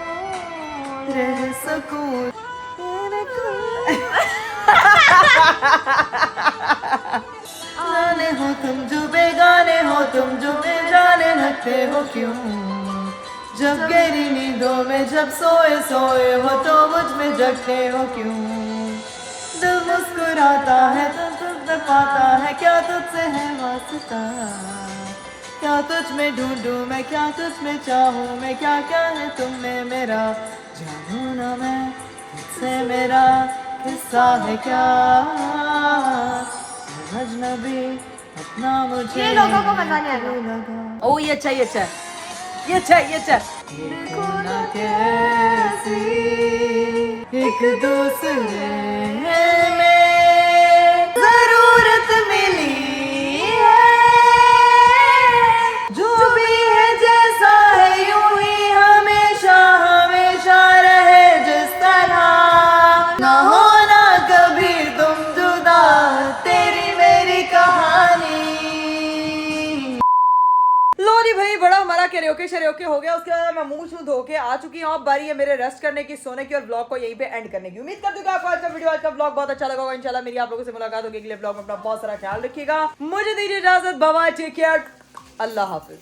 जाने हो तुम जो बेगाने हो, तुम जो बेजाने लगते हो क्यों? जब गहरी नींदों में जब सोए सोए हो तो मुझ में जगते हो क्यों? दिल मुस्कुराता है तो तुझ पाता है, क्या तुझसे है वास्ता? क्या तुझ में ढूंढूं मैं, क्या तुझ में चाहूं मैं, क्या क्या है तुम में मेरा, जानूं ना मैं तुझसे मेरा किस्सा है क्या? अजनबी अपना मुझे ये लोगों को मजा नहीं आएगा। लगा। ओ ये अच्छा, ये अच्छा, ये अच्छा, ये अच्छा। देखो ना कैसी एक दूसरे में जरूरत मिली है, जो भी है जैसा है यूं ही हमेशा हमेशा रहे जिस तरह, ना होना कभी तुम जुदा, तेरी मेरी कहानी। लो जी भाई, बड़ा हमारा कैरियोके शरियोके हो गया। उसके बाद मैं मुंह छू धो के आ चुकी हूँ। अब बारी है मेरे रेस्ट करने की, सोने की और ब्लॉग को यहीं पे एंड करने की। उम्मीद करती हूँ कि आपको आज का वीडियो, आज का ब्लॉग बहुत अच्छा लगा होगा। इंशाल्लाह मेरी आप लोगों से मुलाकात होगी अगले ब्लॉग में। अपना बहुत सारा ख्याल रखिएगा। मुझे दीजिए इजाजत, बाय बाय, टेक केयर, अल्लाह हाफिज।